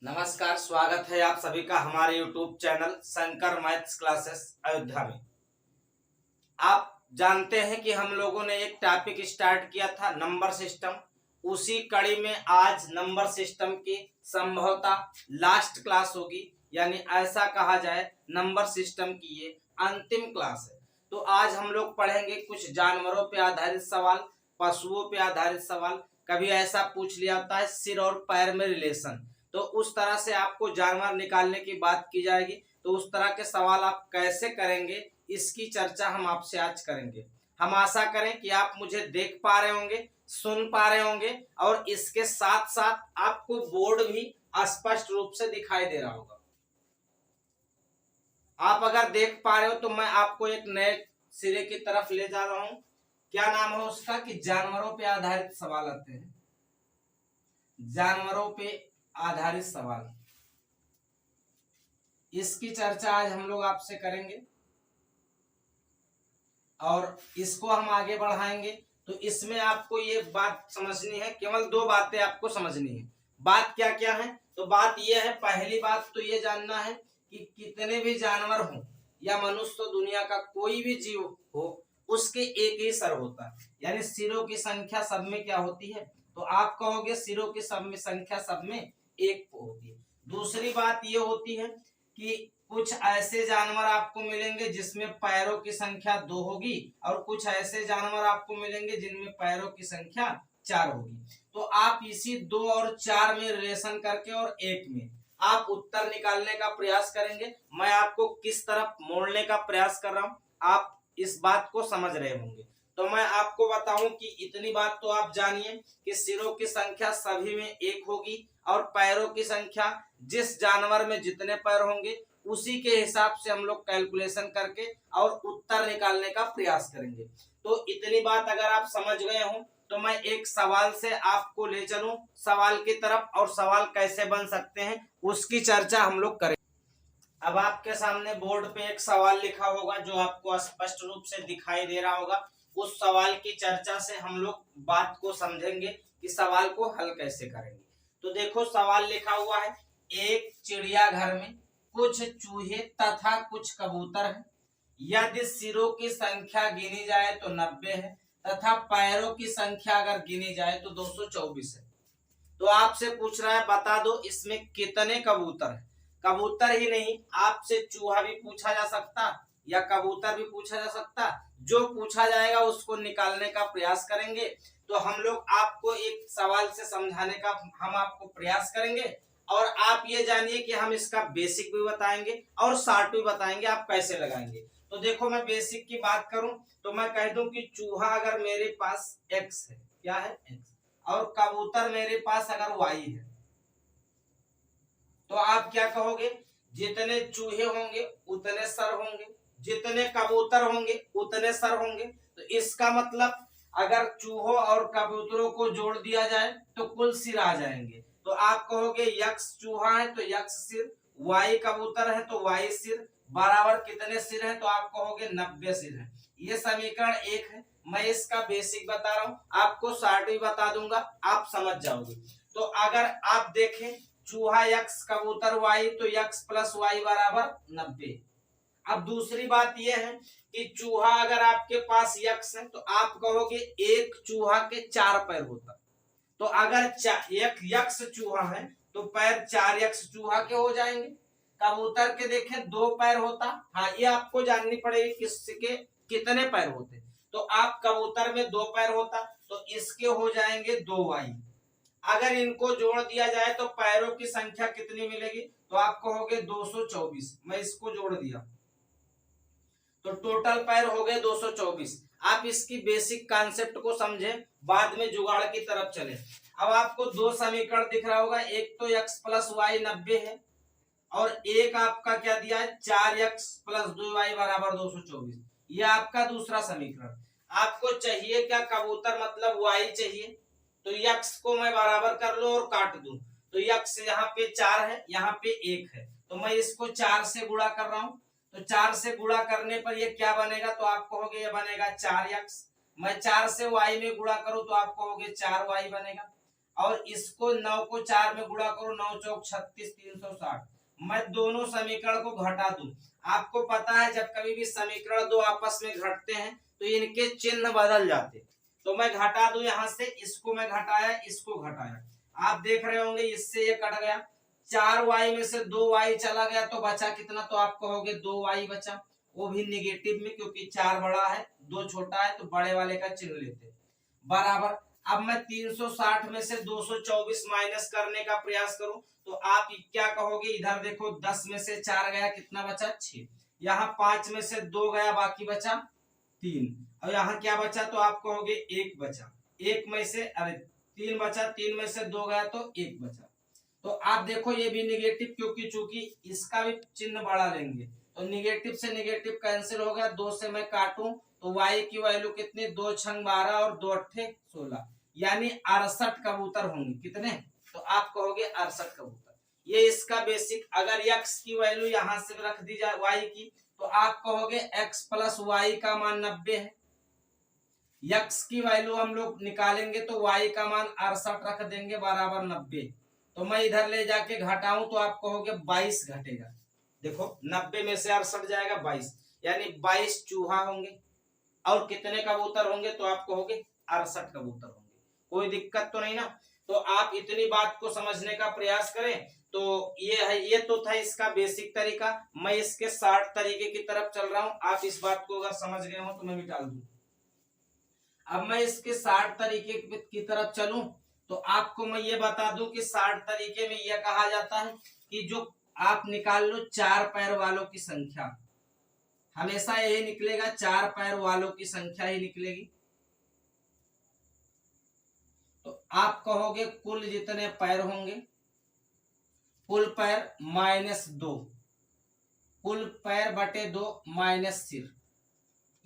नमस्कार, स्वागत है आप सभी का हमारे YouTube channel Shankar maths classes Ayodhya में। आप जानते हैं कि हम लोगों ने एक टॉपिक स्टार्ट किया था नंबर सिस्टम। उसी कड़ी में आज नंबर सिस्टम की संभवतः लास्ट क्लास होगी, यानी ऐसा कहा जाए नंबर सिस्टम की ये अंतिम क्लास है। तो आज हम लोग पढ़ेंगे कुछ जानवरों पे आधारित सवाल, पशुओं पे आधारित सवाल। कभी ऐसा पूछ लिया होता है सिर और पैर में रिलेशन, तो उस तरह से आपको जानवर निकालने की बात की जाएगी। तो उस तरह के सवाल आप कैसे करेंगे, इसकी चर्चा हम आपसे आज करेंगे। हम आशा करें कि आप मुझे देख पा रहे होंगे, सुन पा रहे होंगे और इसके साथ साथ आपको बोर्ड भी स्पष्ट रूप से दिखाई दे रहा होगा। आप अगर देख पा रहे हो तो मैं आपको एक नए सिरे की तरफ ले जा रहा हूं। क्या नाम है उसका कि जानवरों पे आधारित सवाल आते हैं। जानवरों पे आधारित सवाल, इसकी चर्चा आज हम लोग आपसे करेंगे और इसको हम आगे बढ़ाएंगे। तो इसमें आपको ये बात समझनी है, केवल दो बातें आपको समझनी है। बात क्या क्या है? तो बात ये है, पहली बात तो ये जानना है कि कितने भी जानवर हो या मनुष्य तो दुनिया का कोई भी जीव हो, उसके एक ही सर होता है, यानी सिरों की संख्या सब में क्या होती है? तो आप कहोगे सिरों की सब में संख्या सब में एक होती है। दूसरी बात ये होती है कि कुछ ऐसे जानवर आपको मिलेंगे जिसमें पैरों की संख्या 2 होगी और कुछ ऐसे जानवर आपको मिलेंगे जिनमें पैरों की संख्या 4 होगी। तो आप इसी 2 और 4 में रिलेशन करके और 1 में आप उत्तर निकालने का प्रयास करेंगे। मैं आपको किस तरफ मोड़ने का प्रयास कर रहा हूं, आप इस बात को समझ रहे होंगे। तो मैं आपको बताऊं कि इतनी बात तो आप जानिए कि सिरों की संख्या सभी में 1 होगी और पैरों की संख्या जिस जानवर में जितने पैर होंगे उसी के हिसाब से हम लोग कैलकुलेशन करके और उत्तर निकालने का प्रयास करेंगे। तो इतनी बात अगर आप समझ गए हो तो मैं एक सवाल से आपको ले चलूं सवाल की तरफ, और सवाल कैसे बन सकते हैं उसकी चर्चा हम लोग करें। अब आपके सामने बोर्ड पे एक सवाल लिखा होगा जो आपको स्पष्ट रूप से दिखाई दे रहा होगा। उस सवाल की चर्चा से हम लोग बात को समझेंगे कि सवाल को हल कैसे करेंगे। तो देखो सवाल लिखा हुआ है, एक चिड़ियाघर में कुछ चूहे तथा कुछ कबूतर हैं। यदि सिरों की संख्या गिनी जाए तो 90 है तथा पैरों की संख्या अगर गिनी जाए तो 224 है। तो आपसे पूछ रहा है बता दो इसमें कितने कबूतर हैं। कबूतर ही नहीं, आपसे चूहा भी पूछा जा सकता या कबूतर भी पूछा जा सकता। जो पूछा जाएगा उसको निकालने का प्रयास करेंगे। तो हम लोग आपको एक सवाल से समझाने का हम आपको प्रयास करेंगे और आप ये जानिए कि हम इसका बेसिक भी बताएंगे और शॉर्ट भी बताएंगे आप कैसे लगाएंगे। तो देखो मैं बेसिक की बात करूं तो मैं कह दूं कि चूहा अगर मेरे पास x है, क्या है x, और कबूतर मेरे पास अगर y है, तो आप क्या कहोगे? जितने चूहे होंगे उतने सर होंगे, जितने कबूतर होंगे उतने सर होंगे। तो इसका मतलब अगर चूहों और कबूतरों को जोड़ दिया जाए तो कुल सिर आ जाएंगे। तो आप कहोगे x चूहा है तो x सिर, y कबूतर है तो y सिर, बराबर कितने सिर हैं? तो आप कहोगे 90 सिर है। ये समीकरण 1 है। मैं इसका बेसिक बता रहा हूं, आपको शॉर्ट भी बता दूंगा, आप समझ जाओगे। तो अगर आप देखें चूहा x कबूतर y, तो x प्लस वाई बराबर 90। अब दूसरी बात यह है कि चूहा अगर आपके पास x है तो आप कहोगे एक चूहा के 4 पैर होता। तो अगर एक x चूहा है तो पैर 4x चूहा के हो जाएंगे। कबूतर के देखें 2 पैर होता, हाँ ये आपको जाननी पड़ेगी किसके कितने पैर होते। तो आप कबूतर में 2 पैर होता तो इसके हो जाएंगे 2y। अगर इनको जोड़ दिया जाए तो पैरों की संख्या कितनी मिलेगी? तो आप कहोगे 224। मैं इसको जोड़ दिया तो टोटल पैर हो गए 224। आप इसकी बेसिक कॉन्सेप्ट को समझे, बाद में जुगाड़ की तरफ चले। अब आपको दो समीकरण दिख रहा होगा, एक तो x प्लस वाई 90 है और एक आपका क्या दिया है 4x प्लस 2y बराबर 224। यह आपका दूसरा समीकरण। आपको चाहिए क्या? कबूतर मतलब y चाहिए, तो x को मैं बराबर कर लो और काट दूं। तो x यहाँ पे 4 है, यहाँ पे 1 है, तो मैं इसको 4 से गुणा कर रहा हूं। तो 4 से गुणा करने पर ये क्या बनेगा? तो आप कहोगे ये बनेगा 4x। मैं 4 से y में गुणा करूं तो आप कहोगे 4y बनेगा। और इसको 9 को 4 में गुणा करो, 9 चौक 36, 360। मैं दोनों समीकरण को घटा दूं। आपको पता है जब कभी भी समीकरण दो आपस में घटते हैं तो इनके चिन्ह बदल जाते। तो मैं घटा दूं, यहां से इसको मैं घटाया, इसको घटाया, आप देख रहे होंगे इससे ये कट गया। 4y में से 2y चला गया तो बचा कितना, तो आप कहोगे 2y बचा, वो भी निगेटिव में, क्योंकि 4 बड़ा है 2 छोटा है, तो बड़े वाले का चिन्ह लेते बराबर। अब मैं 360 में से 224 माइनस करने का प्रयास करूं तो आप क्या कहोगे, इधर देखो 10 में से 4 गया, कितना बचा 6, यहाँ 5 में से 2 गया, बाकी बचा 3, और यहाँ क्या बचा, तो आप कहोगे 1 बचा, 1 में से अरे 3 बचा, 3 में से 2 गया तो 1 बचा। तो आप देखो ये भी निगेटिव, क्योंकि चूंकि इसका भी चिन्ह बड़ा लेंगे तो निगेटिव से निगेटिव कैंसिल हो गया, 2 से मैं काटूं तो y की वैल्यू कितनी, 2 छंग 12 और 2 अट्ठे 16, यानी 68 कबूतर होंगे। कितने, तो आप कहोगे 68 कबूतर। ये इसका बेसिक। अगर x की वैल्यू यहां से रख दी जाए y की, तो आप कहोगे x प्लस y का मान 90 है। x की वैल्यू हम लोग निकालेंगे तो y का मान 68 रख देंगे बराबर 90। तो मैं इधर ले जाके घटाऊं तो आप कहोगे 22 घटेगा। देखो 90 में से 68 जाएगा 22, यानी 22 चूहा होंगे। और कितने कबूतर होंगे, तो आप कहोगे 68 कबूतर होंगे। कोई दिक्कत तो नहीं ना। तो आप इतनी बात को समझने का प्रयास करें। तो ये है, ये तो था इसका बेसिक तरीका। मैं इसके 60 तरीके की तरफ चल रहा हूं। आप इस बात को अगर समझ गए हो तो मैं भी डाल दूं। अब मैं इसके 60 तरीके की तरफ चलूं तो आपको मैं ये बता दूं कि 60 तरीके में यह कहा जाता है कि जो आप निकाल लो 4 पैर वालों की संख्या, हमेशा यही निकलेगा, 4 पैर वालों की संख्या ही निकलेगी। तो आप कहोगे कुल जितने पैर होंगे, कुल पैर माइनस 2, कुल पैर बटे 2 माइनस सिर।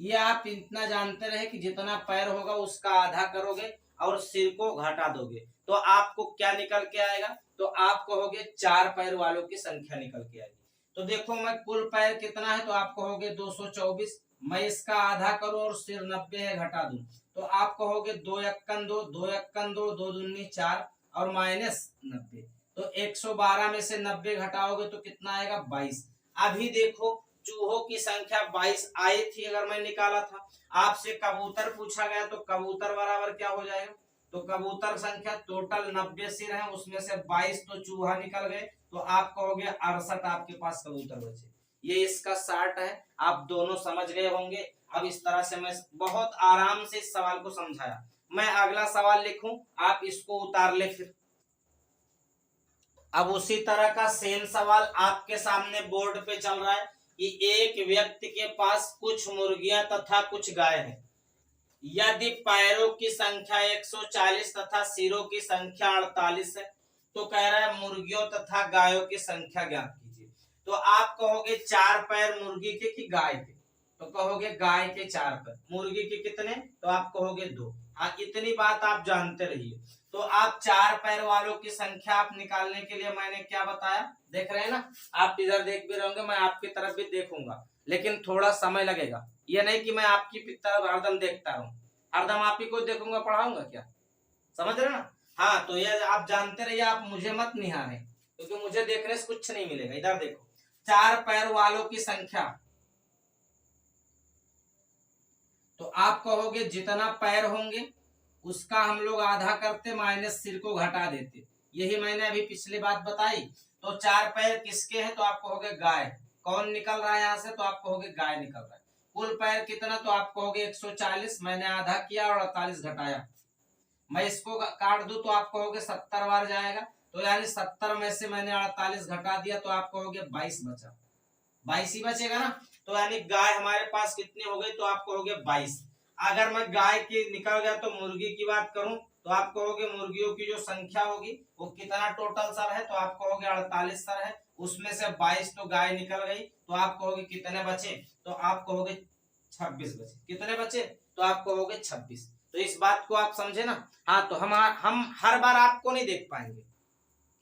ये आप इतना जानते रहे कि जितना पैर होगा उसका आधा करोगे और सिर को घटा दोगे तो आपको क्या निकल के आएगा, तो आप कहोगे 4 पैर वालों की संख्या निकल के आएगी। तो देखो मैं कुल पैर कितना है, तो आप कहोगे 224, मैं इसका आधा करूं और सिर 90 है, घटा दूं तो आप कहोगे 2 एक्कन 2, 2 एक्कन 2, 2 दूनी 4 और माइनस 90। तो 112 में से 90 घटाओगे तो कितना आएगा 22। अभी देखो चूहों की संख्या 22 आई थी, अगर मैं निकाला था। आपसे कबूतर पूछा गया तो कबूतर बराबर क्या हो जाएगा, तो कबूतर संख्या टोटल 90 सिर है, उसमें से 22 तो चूहा निकल गए, तो आप कहोगे 68 आपके पास कबूतर बचे। ये इसका 60 है। आप दोनों समझ गए होंगे। अब इस तरह से मैं बहुत आराम से इस सवाल को समझाया। मैं अगला सवाल लिखूं, आप इसको उतार ले फिर। अब उसी तरह का सेम सवाल आपके सामने बोर्ड पे चल रहा है कि एक व्यक्ति के पास कुछ मुर्गियां तथा कुछ गाय है। यदि पैरों की संख्या 140 तथा सिरों की संख्या 48 है तो कह रहा है मुर्गियों तथा गायों की संख्या ज्ञात कीजिए। तो आप कहोगे 4 पैर मुर्गी के कि गाय के, तो कहोगे गाय के 4 पैर, मुर्गी के कितने, तो आप कहोगे 2। हाँ, इतनी बात आप जानते रहिए। तो आप 4 पैर वालों की संख्या आप निकालने के लिए मैंने क्या बताया, देख रहे हैं ना, आप इधर देख भी रहोगे, मैं आपकी तरफ भी देखूंगा, लेकिन थोड़ा समय लगेगा। ये नहीं कि मैं आपकी तरफ हरदम देखता रहूं, हरदम आप ही को देखूंगा पढ़ाऊंगा क्या, समझ रहे ना। हाँ, तो ये आप जानते रहिए, आप मुझे मत निहारे, क्योंकि मुझे देखने से कुछ नहीं मिलेगा। इधर देखो 4 पैर वालों की संख्या, तो आप कहोगे जितना पैर होंगे उसका हम लोग आधा करते माइनस सिर को घटा देते। यही मैंने अभी पिछली बात बताई। तो 4 पैर किसके हैं, तो आप कहोगे गाय। कौन निकल रहा है यहाँ से, तो आप कहोगे गाय निकल रहा है। कुल पैर कितना, तो आप कहोगे 140, मैंने आधा किया और 48 घटाया। मैं इसको काट दूं तो आप कहोगे 70 बार जाएगा, तो यानी 70 में से मैंने 48 घटा दिया तो आप कहोगे 22 बचा, 22 ही बचेगा ना। तो यानी गाय हमारे पास कितनी हो गई, तो आप कहोगे 22। अगर मैं गाय की निकल गया तो मुर्गी की बात करूं तो आप कहोगे मुर्गियों की जो संख्या होगी वो कितना टोटल सर है, तो आप कहोगे 48 सर है, उसमें से 22 तो गाय निकल गई, तो आप कहोगे कितने बचे, तो आप कहोगे 26 बचे। कितने बचे, तो आप कहोगे 26। तो इस बात को आप समझे ना। हाँ, तो हम हर बार आपको नहीं देख पाएंगे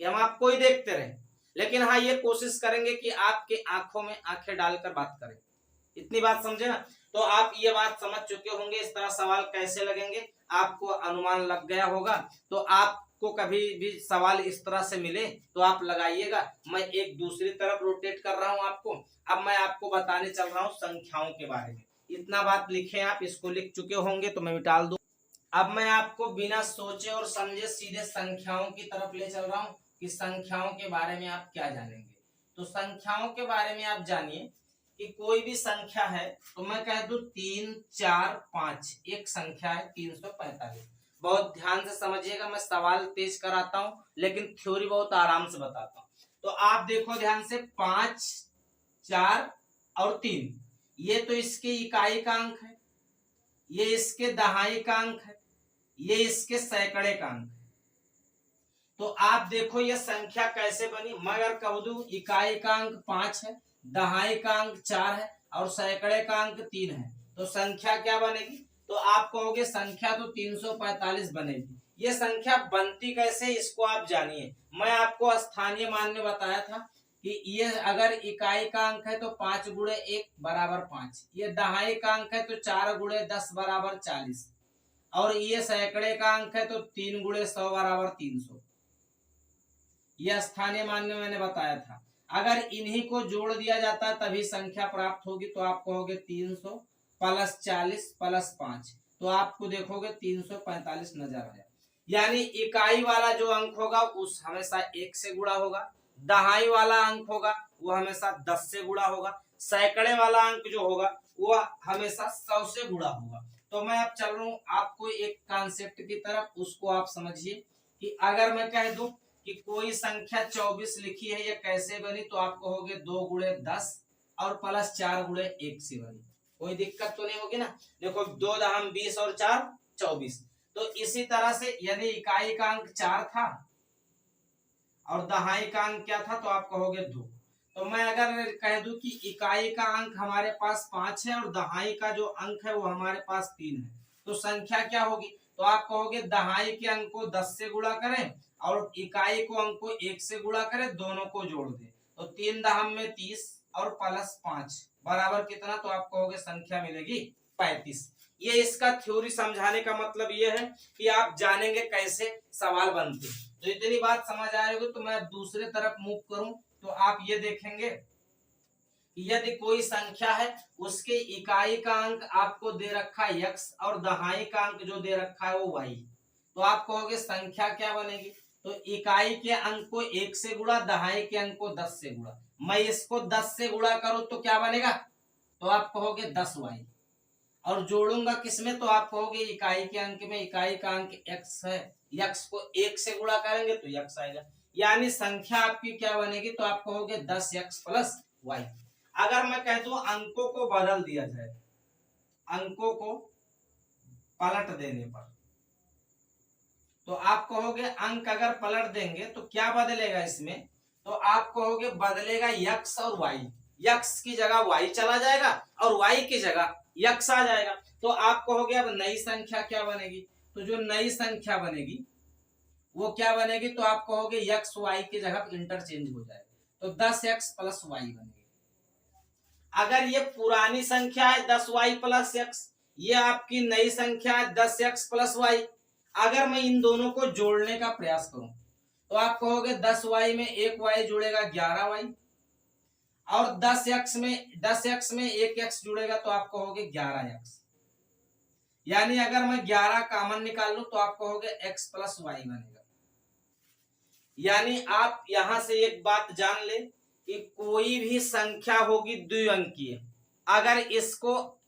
कि हम आपको ही देखते रहे, लेकिन हाँ ये कोशिश करेंगे कि आपके आंखों में आंखें डालकर बात करें। इतनी बात समझे ना। तो आप ये बात समझ चुके होंगे इस तरह सवाल कैसे लगेंगे, आपको अनुमान लग गया होगा। तो आप आपको कभी भी सवाल इस तरह से मिले तो आप लगाइएगा। मैं एक दूसरी तरफ रोटेट कर रहा हूं आपको। अब मैं आपको बताने चल रहा हूं संख्याओं के बारे में। इतना बात लिखे, आप इसको लिख चुके होंगे तो मैं मिटा दूं। अब मैं आपको बिना सोचे और समझे सीधे संख्याओं की तरफ ले चल रहा हूं कि संख्याओं के बारे में आप क्या जानेंगे। तो संख्याओं के बारे में आप जानिए कि कोई भी संख्या है तो मैं कह दूं 3, 4, 5 एक संख्या है 345। बहुत ध्यान से समझिएगा, मैं सवाल तेज कराता हूं लेकिन थ्योरी बहुत आराम से बताता हूं। तो आप देखो ध्यान से, 5, 4 और 3 ये तो इसके इकाई का अंक है, ये इसके दहाई का अंक है, ये इसके सैकड़े का अंक है। तो आप देखो ये संख्या कैसे बनी। मैं अगर कह दूं इकाई का अंक 5 है, दहाई का अंक 4 है और सैकड़े का अंक 3 है, तो संख्या क्या बनेगी? तो आप कहोगे संख्या तो 345 बनेगी। ये संख्या बनती कैसे, इसको आप जानिए। मैं आपको स्थानीय मान में बताया था कि ये अगर इकाई का अंक है तो 5 गुणे 1 बराबर 5, ये दहाई का अंक है तो 4 गुणे 10 बराबर 40, और ये सैकड़े का अंक है तो 3 गुणे 100 बराबर 300। यह स्थानीय मान में मैंने बताया था। अगर इन्हीं को जोड़ दिया जाता तभी संख्या प्राप्त होगी। तो आप कहोगे 300 प्लस 40 प्लस 5, तो आपको देखोगे 345 नजर आया। यानी इकाई वाला जो अंक होगा उस हमेशा 1 से गुणा होगा, दहाई वाला अंक होगा वो हमेशा 10 से गुणा होगा, सैकड़े वाला अंक जो होगा वो हमेशा 100 से गुणा होगा। तो मैं अब चल रहा हूं आपको एक कॉन्सेप्ट की तरफ, उसको आप समझिए कि अगर मैं कह दूं कि कोई संख्या 24 लिखी है, ये कैसे बनी? तो आप कहोगे 2 गुणे 10 और प्लस 4 गुणे 1 से बनी। कोई दिक्कत तो नहीं होगी ना। देखो 2 दहम 20 और 4 24। तो इसी तरह से यदि इकाई का अंक 4 था और दहाई का अंक क्या था, तो आप कहोगे 2। तो मैं अगर कह दूं कि इकाई का अंक हमारे पास 5 है और दहाई का जो अंक है वो हमारे पास 3 है, तो संख्या क्या होगी? तो आप कहोगे दहाई के अंक को 10 से गुणा करें और इकाई को अंक को 1 से गुणा करें, दोनों को जोड़ दें, तो 3 दहम में 30 और प्लस 5 बराबर कितना? तो आप कहोगे संख्या मिलेगी 35। ये इसका थ्योरी समझाने का मतलब ये है कि आप जानेंगे कैसे सवाल बनते। तो इतनी बात समझ आएगी। तो मैं दूसरे तरफ मूव करूं तो आप ये देखेंगे कि यदि कोई संख्या है उसके इकाई का अंक आपको दे रखा है x और दहाई का अंक जो दे रखा है वो y, तो आप कहोगे संख्या क्या बनेगी? तो इकाई के अंक को 1 से गुणा, दहाई के अंक को 10 से गुणा। मैं इसको 10 से गुणा करूं तो क्या बनेगा? तो आप कहोगे 10y, और जोड़ूंगा किसमें? तो आप कहोगे इकाई के अंक में। इकाई का अंक x है, x को 1 से गुणा करेंगे तो x आएगा। यानी संख्या आपकी क्या बनेगी? तो आप कहोगे 10x प्लस y। अगर मैं कह दूं अंकों को बदल दिया जाए, अंकों को पलट देने पर, तो आप कहोगे अंक अगर पलट देंगे तो क्या बदलेगा इसमें? तो आप कहोगे बदलेगा x और y। x की जगह y चला जाएगा और y की जगह x आ जाएगा। तो आप कहोगे अब नई संख्या क्या बनेगी? तो जो नई संख्या बनेगी वो क्या बनेगी? तो आप कहोगे x y की जगह इंटरचेंज हो जाएगा, तो 10x प्लस y बनेगी। अगर ये पुरानी संख्या है 10y प्लस x, ये आपकी नई संख्या है 10x प्लस y, अगर मैं इन दोनों को जोड़ने का प्रयास करूं तो आप कहोगे 10y में 1y जुड़ेगा 11y, और 10x में 1x जुड़ेगा तो आप कहोगे 11x। यानी अगर मैं 11 कॉमन निकाल लूं तो आप कहोगे x प्लस y बनेगा। यानी आप यहां से एक बात जान ले कि कोई भी संख्या होगी द्विअंकीय, अगर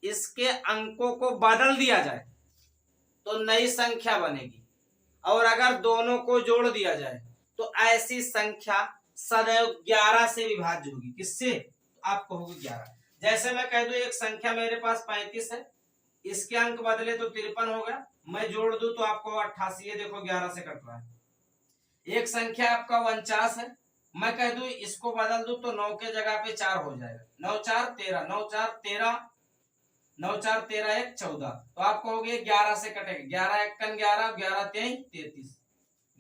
इसके अंकों को बदल दिया जाए तो नई संख्या बनेगी, और अगर दोनों को जोड़ दिया जाए तो ऐसी संख्या सदैव 11 से विभाज्य होगी। किससे? आप कहोगे 11। जैसे मैं कह दूं एक संख्या मेरे पास 35 है, इसके अंक बदले तो 53 हो गया, मैं जोड़ दूं तो आपको 88, ये देखो 11 से कट रहा है। एक संख्या आपका 49 है, मैं कह दूं इसको बदल दूं तो 9 के जगह पे 4 हो जाएगा, 9 4 13, 9 4 13, 9 4 13 1 14, तो आप कहोगे 11 से कटेगा, 11 1 11, 11 3 33,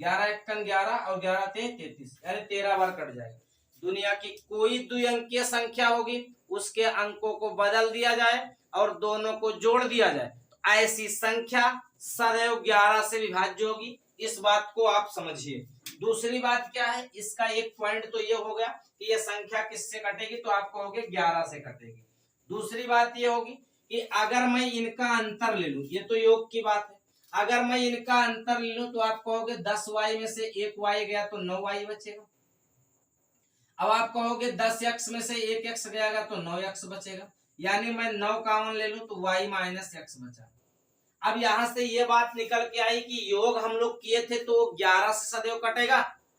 11 1 11 और 11 3 33, यानी 13 बार कट जाएगा। दुनिया की कोई द्विअंकीय संख्या होगी उसके अंकों को बदल दिया जाए और दोनों को जोड़ दिया जाए तो ऐसी संख्या सदैव 11 से विभाज्य होगी। इस बात को आप समझिए। दूसरी बात क्या है, इसका एक पॉइंट तो ये हो गया कि ये संख्या किससे कटेगी, तो आप कहोगे 11 से कटेगी। दूसरी बात ये होगी कि अगर मैं इनका अंतर ले लूं, ये तो योग की बात है, अगर मैं इनका अंतर ले लूं तो आप कहोगे 10y में से 1y गया तो 9y बचेगा। अब आप कहोगे 10x में से 1x गया तो 9x बचेगा, यानी मैं 9 कॉमन ले लूं तो y माइनस x बचा। अब यहां से ये बात निकल के आई कि योग हम लोग किए थे तो 11 से सदैव कटेगा,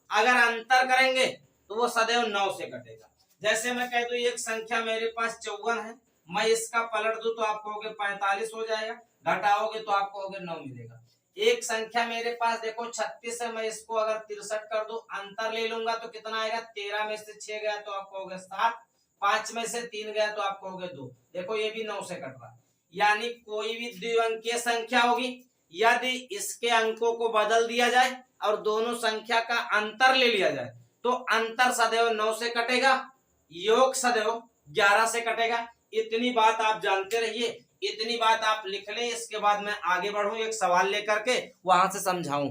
अगर अंतर करेंगे तो वो सदैव 9 से कटेगा। जैसे मैं कह दूं एक संख्या मेरे पास 54 है, मैं इसका पलट दूं तो आप कहोगे 45 हो जाएगा, घटाओगे तो आप कहोगे 9 मिलेगा। एक संख्या मेरे पास देखो 36 है, मैं इसको अगर 63 कर दूं, अंतर ले लूंगा तो कितना आएगा, 13 में से 6 गया तो आप कहोगे 7, 5 में से 3 गया तो आप कहोगे 2। देखो ये भी 9 से कट रहा है। यानी कोई भी द्विअंकीय संख्या होगी, यदि इसके अंकों को बदल दिया जाए और दोनों संख्या का अंतर ले लिया जाए तो अंतर सदैव 9 से कटेगा, योग सदैव 11 से कटेगा। इतनी बात आप जानते रहिए, इतनी बात आप लिख लें, इसके बाद मैं आगे बढ़ूं एक सवाल लेकर के वहां से समझाऊं।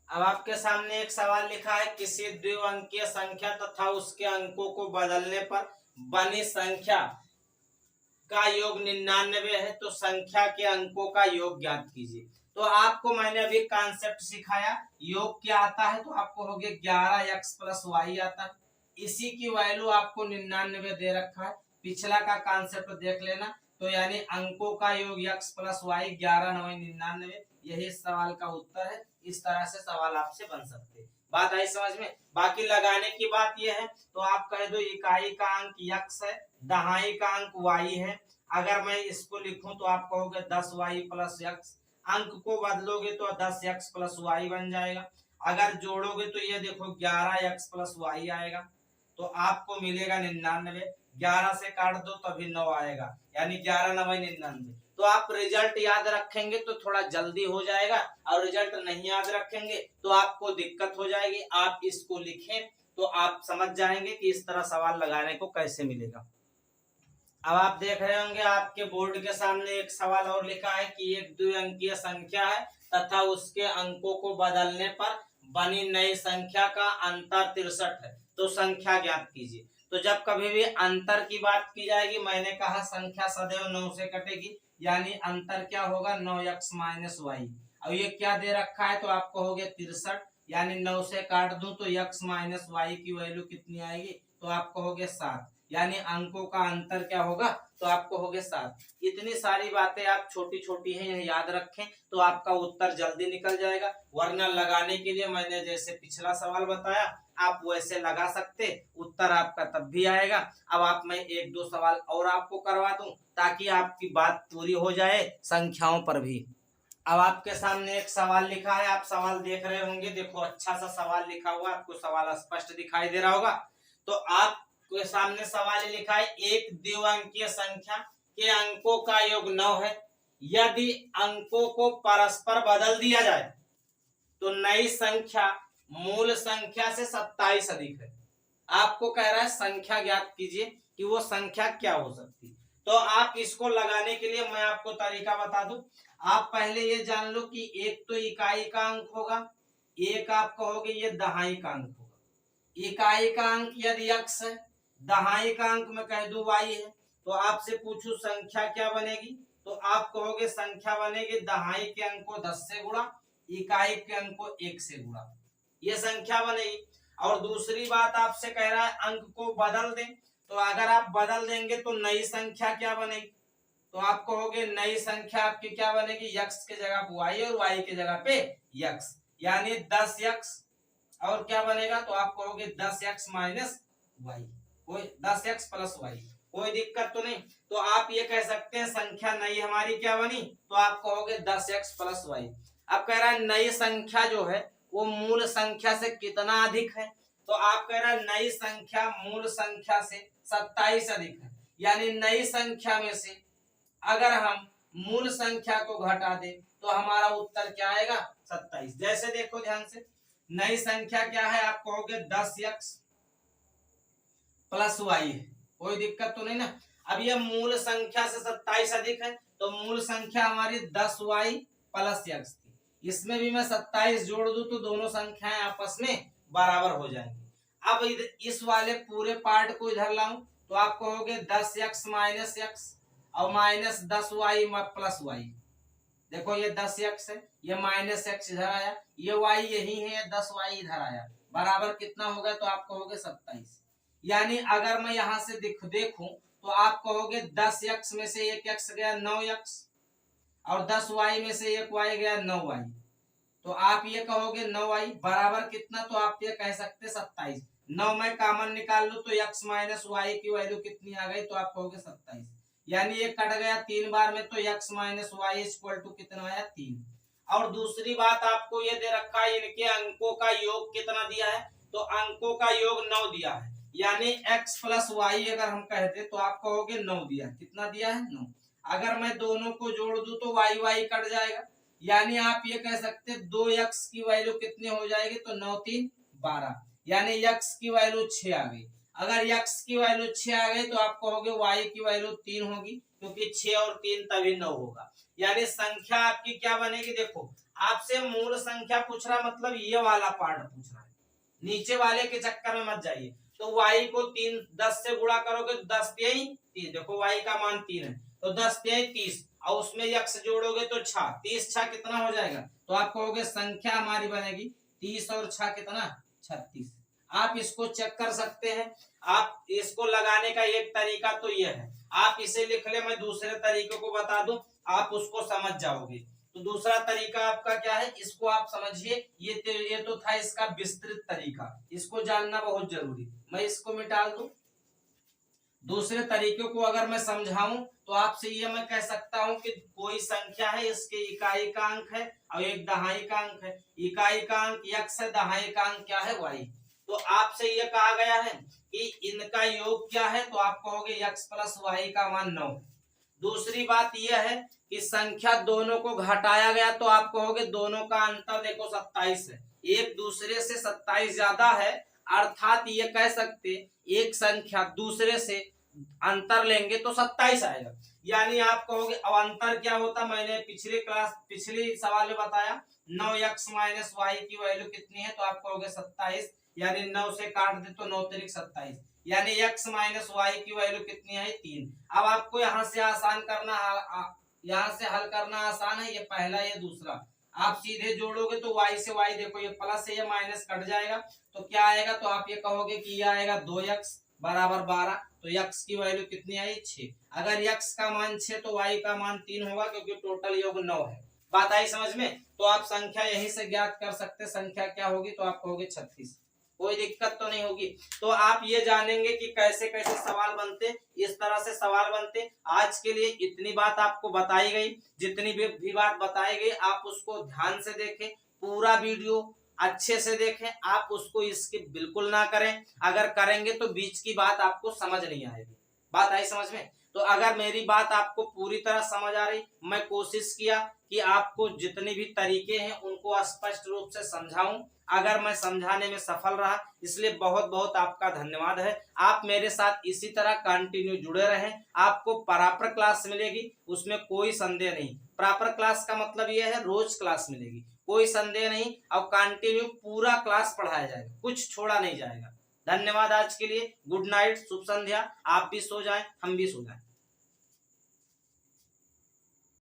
अब आपके सामने एक सवाल लिखा है, किसी द्विअंकीय संख्या तथा उसके अंकों को बदलने पर बनी संख्या का योग 99 है, तो संख्या के अंकों का योग ज्ञात कीजिए। तो आपको मैंने अभी कॉन्सेप्ट सिखाया, योग क्या आता है, तो आपको हो गया 11x प्लस वाई आता है, इसी की वैल्यू आपको 99 दे रखा है। पिछला का कॉन्सेप्ट देख लेना, तो यानी अंकों का योग x प्लस वाई 11 9 99, यही सवाल का उत्तर है। इस तरह से सवाल आपसे बन सकते हैं। बात आई समझ में। बाकी लगाने की बात यह है, तो आप कह दो इकाई का अंक x है, दहाई का अंक y है। अगर मैं इसको लिखूं तो आप कहोगे 10y प्लस x, अंक को बदलोगे तो 10x प्लस y बन जाएगा। अगर जोड़ोगे तो ये देखो 11x प्लस y आएगा, तो आपको मिलेगा 99। 11 से काट दो तभी 9 आएगा, यानी 11 9 99। तो आप रिजल्ट याद रखेंगे तो थोड़ा जल्दी हो जाएगा, और रिजल्ट नहीं याद रखेंगे तो आपको दिक्कत हो जाएगी। आप इसको लिखें तो आप समझ जाएंगे कि इस तरह सवाल लगाने को कैसे मिलेगा। अब आप देख रहे होंगे आपके बोर्ड के सामने एक सवाल और लिखा है कि एक द्विअंकीय संख्या है तथा उसके अंकों को बदलने पर बनी नई संख्या का अंतर 63 है, तो संख्या ज्ञात कीजिए। तो जब कभी भी अंतर की बात की जाएगी, मैंने कहा संख्या सदैव 9 से कटेगी, यानी अंतर क्या होगा 9x माइनस वाई। अब ये क्या दे रखा है, तो आप कहोगे 63, यानी 9 से काट दूं तो x माइनस वाई की वैल्यू कितनी आएगी, तो आप कहोगे 7, यानी अंकों का अंतर क्या होगा, तो आप कहोगे 7। इतनी सारी बातें आप छोटी छोटी हैं, याद रखें तो आपका उत्तर जल्दी निकल जाएगा। वरना लगाने के लिए मैंने जैसे पिछला सवाल बताया आप वैसे लगा सकते, उत्तर आपका तब भी आएगा। अब आप मैं एक दो सवाल और आपको करवा दूं ताकि आपकी बात पूरी हो जाए संख्याओं पर भी। अब आपके सामने एक सवाल लिखा है, आप सवाल देख रहे होंगे, देखो अच्छा सा सवाल लिखा हुआ, आपको सवाल स्पष्ट दिखाई दे रहा होगा। तो आपके सामने सवाल लिखा है, एक द्विअंकीय संख्या के अंकों का योग 9 है, यदि अंकों को परस्पर बदल दिया जाए तो नई संख्या मूल संख्या से 27 अधिक है। आपको कह रहा है संख्या ज्ञात कीजिए कि वो संख्या क्या हो सकती। तो आप इसको लगाने के लिए मैं आपको तरीका बता दूं। आप पहले ये जान लो कि एक तो इकाई का अंक होगा, एक आप कहोगे ये दहाई का अंक होगा। इकाई का अंक यदि x है, दहाई का अंक मैं कह दूं y है, तो आपसे पूछूं संख्या क्या बनेगी, तो आप कहोगे संख्या बनेगी दहाई के अंक को 10 से गुणा, इकाई के अंक को 1 से गुणा, ये संख्या बनेगी। और दूसरी बात आपसे कह रहा है अंक को बदल दें, तो अगर आप बदल देंगे तो नई संख्या क्या बनेगी, तो आप कहोगे नई संख्या आपकी क्या बनेगी, x के जगह y और y के जगह पे x, यानी 10x और क्या बनेगा, तो आप कहोगे 10x माइनस y, कोई 10x प्लस y, कोई दिक्कत तो नहीं। तो आप ये कह सकते हैं संख्या नई हमारी क्या बनी, तो आप कहोगे 10x प्लस y। अब कह रहा है नई संख्या जो है वो मूल संख्या से कितना अधिक है, तो आप कह रहा है नई संख्या मूल संख्या से 27 अधिक है, यानी नई संख्या में से अगर हम मूल संख्या को घटा दें तो हमारा उत्तर क्या आएगा, 27। जैसे देखो ध्यान से, नई संख्या क्या है, आप कहोगे 10x प्लस y है, कोई दिक्कत तो नहीं ना। अब ये मूल संख्या से 27 अधिक है, तो मूल संख्या हमारी 10y प्लस x थी, इसमें भी मैं 27 जोड़ दूं तो दोनों संख्याएं आपस में बराबर हो जाएंगी। अब इस वाले पूरे पार्ट को इधर लाऊं तो आप कहोगे 10x माइनस एक्स और माइनस 10y प्लस वाई। देखो ये 10x है, ये माइनस एक्स इधर आया, ये y यही है, 10y इधर आया, बराबर कितना होगा तो आप कहोगे 27। यानी अगर मैं यहां से देखूं तो आप कहोगे 10x में से एक x गया 9x और 10y में से एक y गया 9y, तो आप ये कहोगे 9y बराबर कितना, तो आप ये कह सकते 27। 9 में कॉमन निकाल लो तो x माइनस वाई की वैल्यू कितनी आ गई, तो आप कहोगे 27। यानी ये कट गया 3 बार में, तो x minus y equal to कितना आया 3। और दूसरी बात आपको ये दे रखा है, इनके अंकों का योग कितना दिया है, तो अंकों का योग 9 दिया है। यानी x प्लस वाई अगर हम कहते तो आप कहोगे 9 दिया, कितना दिया है 9। अगर मैं दोनों को जोड़ दूं तो y y कट जाएगा, यानी आप ये कह सकते 2x की वैल्यू कितनी हो जाएगी, तो 9 3 12, यानी x की वैल्यू 6 आ गई। अगर x की वैल्यू 6 आ गई तो आप कहोगे y की वैल्यू 3 होगी, क्योंकि 6 और 3 तभी 9 होगा। यानी संख्या आपकी क्या बनेगी, देखो आपसे मूल संख्या पूछ रहा, मतलब ये वाला पार्ट पूछ रहा है, नीचे वाले के चक्कर में मत जाइए। तो y को 10 से गुणा करोगे, 10 3 30, देखो y का मान 3 है, तो 10 3 30 और उसमें x जोड़ोगे तो 6, 30 6 कितना हो जाएगा, तो आप कहोगे संख्या हमारी बनेगी 30 और 6 कितना 36। आप इसको चेक कर सकते हैं। आप इसको लगाने का एक तरीका तो यह है, आप इसे लिख ले, मैं दूसरे तरीके को बता दूं, आप उसको समझ जाओगे। तो दूसरा तरीका आपका क्या है, इसको आप समझिए, ये तो था इसका विस्तृत तरीका, इसको जानना बहुत जरूरी। मैं इसको मिटा दूं, दूसरे तरीके को अगर मैं समझाऊं तो आपसे ये मैं कह सकता हूं कि कोई संख्या है, इसके इकाई का अंक है और एक दहाई का अंक है। इकाई का अंक x है, दहाई का अंक क्या है y। तो आपसे ये कहा गया है कि इनका योग क्या है, तो आप कहोगे x प्लस वाई का मान 9। दूसरी बात यह है कि संख्या दोनों को घटाया गया, तो आप कहोगे दोनों का अंतर देखो 27 है, एक दूसरे से 27 ज्यादा है, अर्थात ये कह सकते एक संख्या दूसरे से अंतर लेंगे तो 27 आएगा। यानी आप कहोगे अब अंतर क्या होता, मैंने पिछली सवाल में बताया 9x माइनस वाई की वैल्यू कितनी है, तो आप कहोगे 27, यानी 9 से काट दे तो 9 तिरिक 27, यानी x माइनस वाई की वैल्यू कितनी है 3। अब आपको यहाँ से आसान करना, यहाँ से हल करना आसान है, ये पहला ये दूसरा, आप सीधे जोड़ोगे तो y से y, देखो ये प्लस से ये माइनस कट जाएगा, तो क्या आएगा, तो आप ये कहोगे कि ये आएगा 2x बराबर 12, तो x की वैल्यू कितनी आई 6। अगर x का मान 6 तो y का मान 3 होगा, क्योंकि टोटल योग 9 है। बात आई समझ में, तो आप संख्या यहीं से ज्ञात कर सकते, संख्या क्या होगी, तो आप कहोगे 36, कोई दिक्कत तो नहीं होगी। तो आप ये जानेंगे कि कैसे कैसे सवाल बनते, इस तरह से सवाल बनते। आज के लिए इतनी बात आपको बताई गई, जितनी भी बात बताई गई आप उसको ध्यान से देखें, पूरा वीडियो अच्छे से देखें, आप उसको स्किप बिल्कुल ना करें, अगर करेंगे तो बीच की बात आपको समझ नहीं आएगी। बात आई समझ में, तो अगर मेरी बात आपको पूरी तरह समझ आ रही, मैं कोशिश किया कि आपको जितने भी तरीके हैं उनको स्पष्ट रूप से समझाऊं, अगर मैं समझाने में सफल रहा, इसलिए बहुत बहुत आपका धन्यवाद है। आप मेरे साथ इसी तरह कंटिन्यू जुड़े रहें, आपको प्रॉपर क्लास मिलेगी, उसमें कोई संदेह नहीं। प्रॉपर क्लास का मतलब यह है रोज क्लास मिलेगी, कोई संदेह नहीं, और कंटिन्यू पूरा क्लास पढ़ाया जाएगा, कुछ छोड़ा नहीं जाएगा। धन्यवाद आज के लिए, गुड नाइट, शुभ संध्या। आप भी सो जाएं, हम भी सो जाएं।